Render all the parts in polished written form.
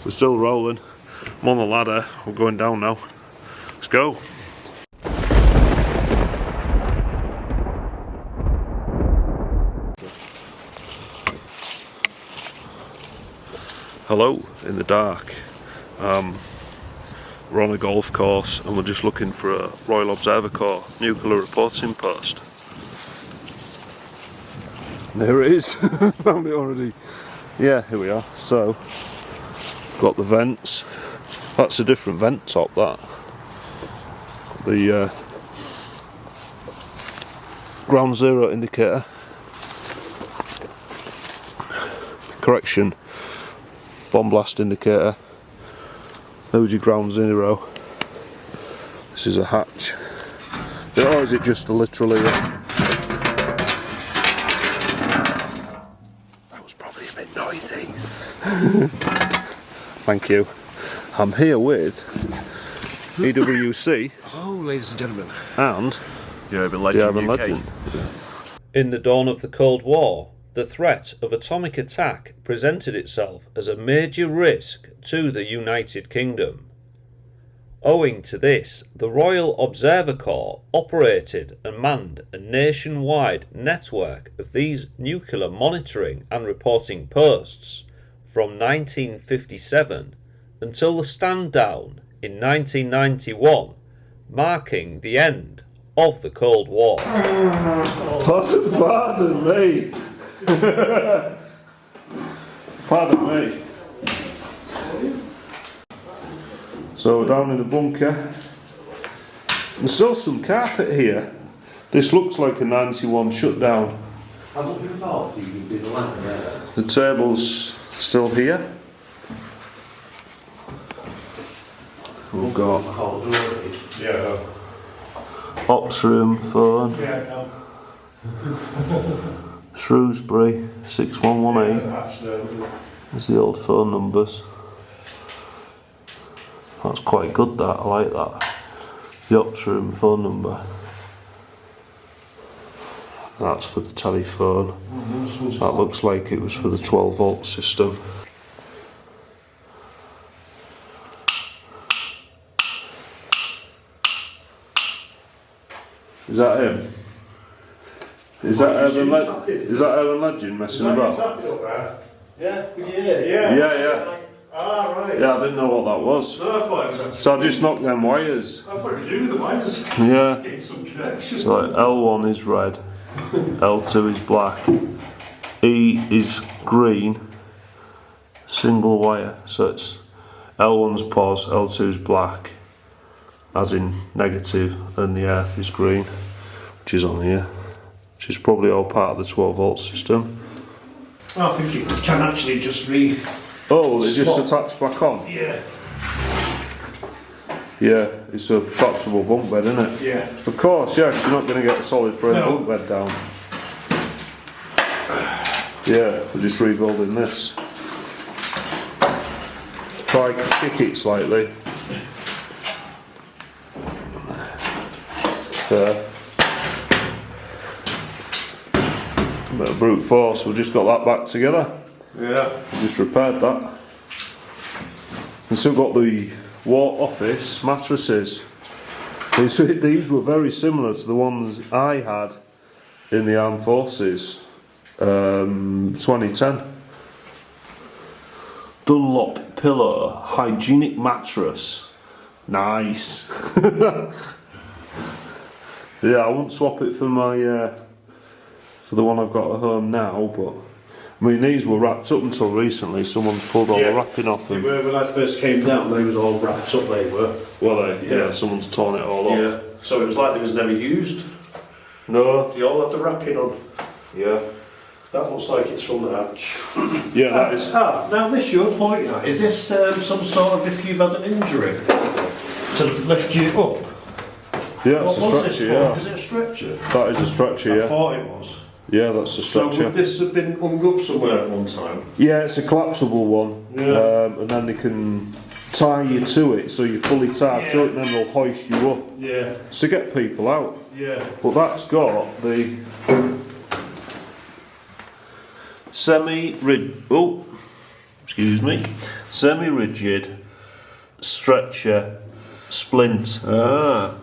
We're still rolling. I'm on the ladder. We're going down now. Let's go. Hello in the dark. We're on a golf course and we're just looking for a Royal Observer Corps nuclear reporting post. There it is. Found it already. Yeah, here we are. So, got the vents. That's a different vent top, that. The ground zero indicator. Correction. Bomb blast indicator. There's your ground zero. This is a hatch. Or is it just literally that was probably a bit noisy. Thank you. I'm here with EWC. Hello, ladies and gentlemen. And the Urban Legend. In the dawn of the Cold War, the threat of atomic attack presented itself as a major risk to the United Kingdom. Owing to this, the Royal Observer Corps operated and manned a nationwide network of these nuclear monitoring and reporting posts from 1957 until the stand down in 1991, marking the end of the Cold War. Pardon me. Pardon me. So down in the bunker, there's still some carpet here. This looks like a 91 shutdown. I'm looking forward so you can see the lamp there. The table's still here. We've got ops room phone. Shrewsbury 6118. There's the old phone numbers. That's quite good, that. I like that. The ops room phone number. That's for the telephone. That looks like it was for the 12 volt system. Is that him? Is that Urban Legend messing about? Yeah, could you hear it? Yeah. Ah, right. Yeah, I didn't know what that was. No, I thought it was actually. So I just knocked them wires. I thought it was you with the wires. Yeah. Getting some connection. So like L1 is red, L2 is black, E is green, single wire. So it's L1's pos, L2 is black, as in negative, and the earth is green, which is on here, which is probably all part of the 12 volt system. I think it can actually just Oh, it just attached back on? Yeah. Yeah, it's a collapsible bunk bed, isn't it? Yeah. Of course, yes, you're not going to get a solid frame bunk bed down. Yeah, we're just rebuilding this. Try kick it slightly. There. A bit of brute force, we've just got that back together. Yeah. Just repaired that. And still got the war office mattresses. These were very similar to the ones I had in the armed forces 2010. Dunlop pillow, hygienic mattress. Nice. Yeah, I wouldn't swap it for my for the one I've got at home now, but I mean, these were wrapped up until recently. Someone pulled all the wrapping off them. They were, when I first came down, they was all wrapped up, they were. Well, yeah, someone's torn it all off. Yeah, so it was like they was never used. No. They all had the wrapping on. Yeah. That looks like it's from the hatch. Yeah, that is. Now this you're pointing at, is this some sort of, if you've had an injury, to lift you up? Yeah, it's what a stretcher, yeah. Is it a stretcher? That is a stretcher, yeah. I thought it was. Yeah, that's a stretcher. So would this have been hung up somewhere at one time? Yeah, it's a collapsible one. Yeah. And then they can tie you to it, so you're fully tied to it, and then they'll hoist you up. Yeah. To get people out. Yeah. But that's got the excuse me. Semi-rigid stretcher splint. Ah.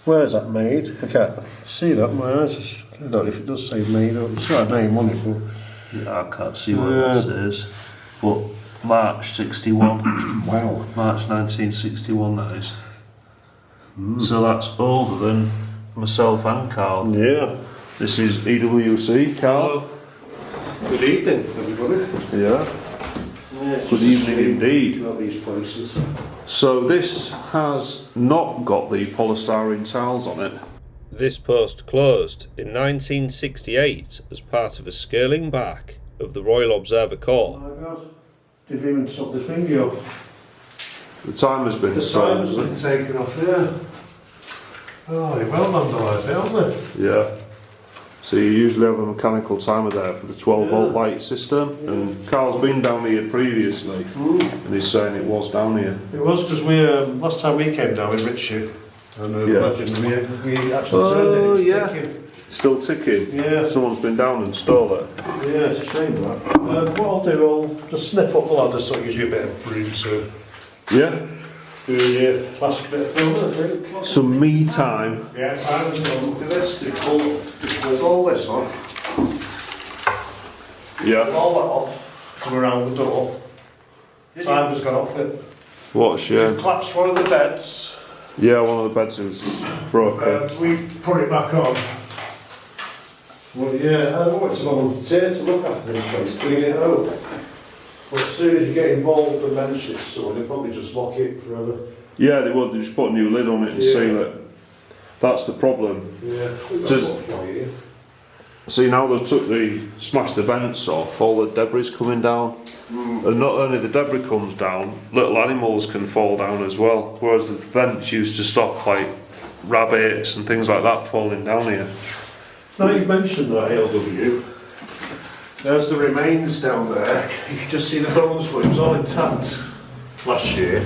Where is that made? I can't see that. My eyes are... I don't know if it does say made or... It's got a name on it, but... Yeah, I can't see what this is. But March 61. Wow. March 1961 that is. So that's older than myself and Carl. Yeah. This is EWC, Carl. Good evening, everybody. Yeah. Good evening indeed. About these places. So this has not got the polystyrene tiles on it. This post closed in 1968 as part of a scaling back of the Royal Observer Oh Corps. my God. They've even took the finger off. The time has been The sold, time's hasn't been taken off, yeah. Oh, they're well vandalised, aren't they? Yeah. So you usually have a mechanical timer there for the 12 volt light system, and Carl's been down here previously, and he's saying it was down here. It was because we, last time we came down with Richie, and imagine we actually turned it, it's ticking. Still ticking? Yeah. Someone's been down and installed it. Yeah, it's a shame that. What I'll do, I'll just snip up the ladder so it gives you a bit of room to Yeah? do your last bit of filming, I think. Some me time. Yeah, time has gone. Look at this, they pulled all this off. Yeah. All that off from around the door. Time has gone off it. What a shame. Collapsed one of the beds. Yeah, one of the beds is broken. We put it back on. Well, yeah, I want to volunteer to look after this place, clean it out. But as soon as you get involved and mention it to someone, they'll probably just lock it forever. Yeah, they would. They just put a new lid on it and seal it. That's the problem. Yeah. See, now they've smashed the vents off, all the debris coming down. And not only the debris comes down, little animals can fall down as well. Whereas the vents used to stop like rabbits and things like that falling down here. Now you've mentioned that LW, there's the remains down there. You can just see the bones, but it was all intact last year.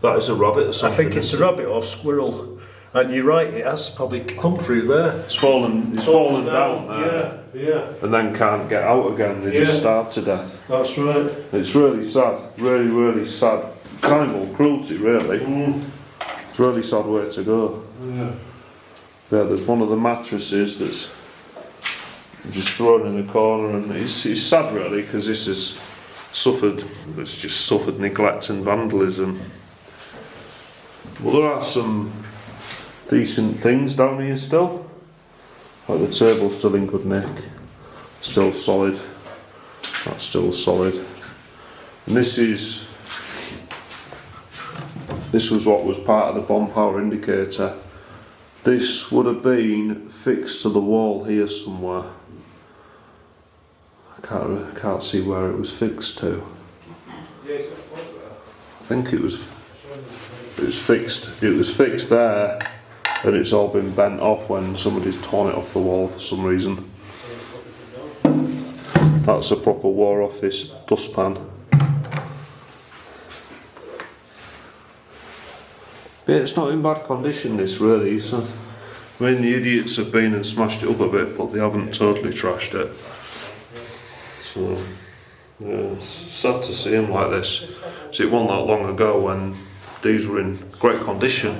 That is a rabbit or something. I think it's a rabbit or squirrel. And you're right, it has probably come through there. It's fallen down there. Yeah. And then can't get out again, they just starve to death. That's right. It's really sad, really, really sad. Animal cruelty, really. It's a really sad way to go. Yeah. Yeah, there's one of the mattresses that's just thrown in the corner, and it's sad really, because this has suffered neglect and vandalism. But there are some decent things down here still. Like the table's still in good nick, still solid, that's still solid. And this was what was part of the bomb power indicator. This would have been fixed to the wall here somewhere. I can't see where it was fixed to. I think it was fixed. It was fixed there, and it's all been bent off when somebody's torn it off the wall for some reason. That's a proper war off this dustpan. But it's not in bad condition, this really. So, I mean, the idiots have been and smashed it up a bit, but they haven't totally trashed it. So, yeah, it's sad to see them like this. So it wasn't that long ago when these were in great condition.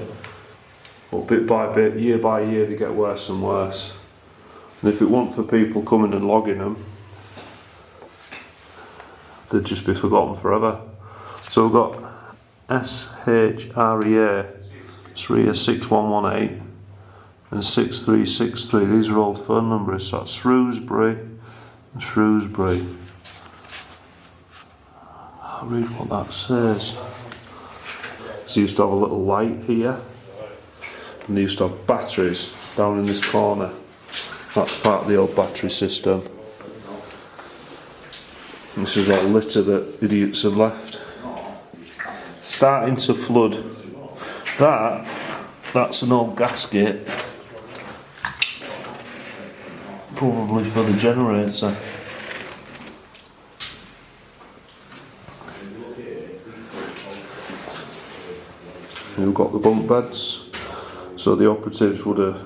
But bit by bit, year by year, they get worse and worse. And if it weren't for people coming and logging them, they'd just be forgotten forever. So we've got SHREA, SREA 6118 and 6363. These are old phone numbers. So that's Shrewsbury and Shrewsbury. I'll read what that says. So they used to have a little light here, and they used to have batteries down in this corner. That's part of the old battery system. This is all litter that idiots have left. Starting to flood. That's an old gasket, probably for the generator. We've got the bunk beds, so the operatives would have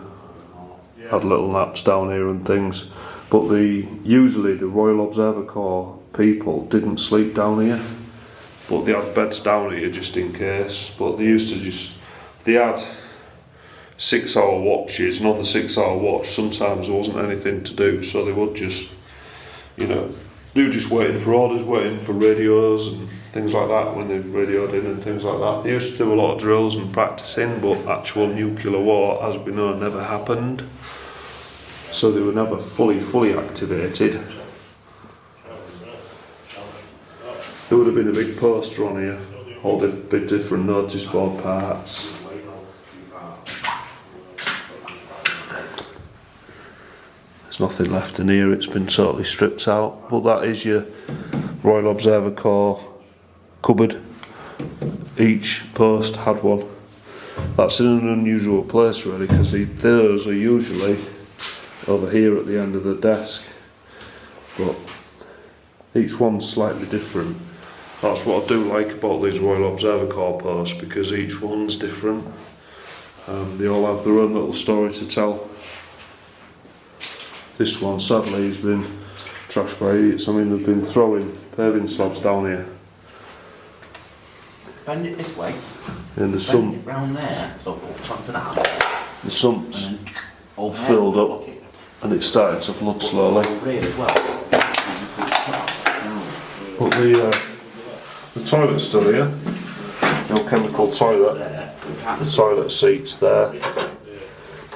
had little naps down here and things, but usually the Royal Observer Corps people didn't sleep down here, but they had beds down here just in case. But they used to they had 6-hour watches, and on the 6-hour watch sometimes there wasn't anything to do, so they would just, they were just waiting for orders, waiting for radios and things like that when they radioed in and things like that. They used to do a lot of drills and practicing, but actual nuclear war, as we know, never happened. So they were never fully activated. There would have been a big poster on here, all different notice board parts. There's nothing left in here, it's been totally stripped out, but that is your Royal Observer Corps cupboard. Each post had one. That's in an unusual place really, because those are usually over here at the end of the desk, but each one's slightly different. That's what I do like about these Royal Observer Corps posts, because each one's different. They all have their own little story to tell. This one, sadly, has been trashed by idiots. I mean, they've been throwing paving slabs down here. Bend it this way. And the Bend it round there, so it'll transfer that. The sump's all filled up, and it's starting to flood slowly. As well. But the toilet's still here. No chemical toilet. The toilet seat's there,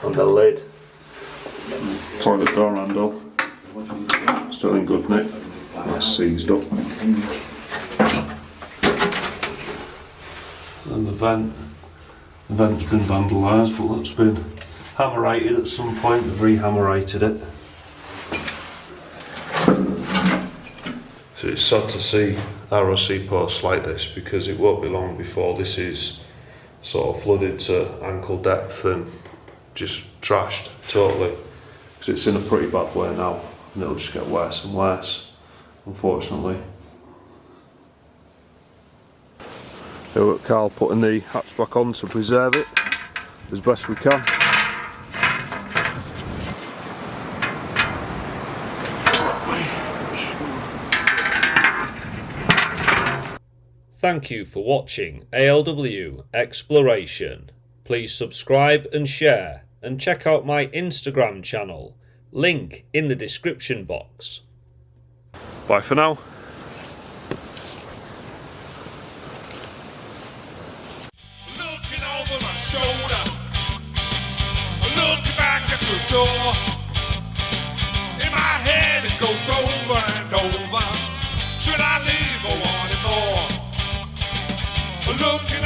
and the lid. Toilet door handle. Still in good nick. That's seized up. And the vent's been vandalised, but that's been hammerated at some point. They've re-hammerated it. So it's sad to see ROC posts like this, because it won't be long before this is sort of flooded to ankle depth and just trashed totally, because it's in a pretty bad way now, and it'll just get worse and worse, unfortunately. Here at Carl putting the hatchback on to preserve it as best we can. Thank you for watching ALW Exploration. Please subscribe and share, and check out my Instagram channel, link in the description box. Bye for now. Looking over my shoulder, looking back at your door. In my head it goes over and over. Should I leave or want it more? Looking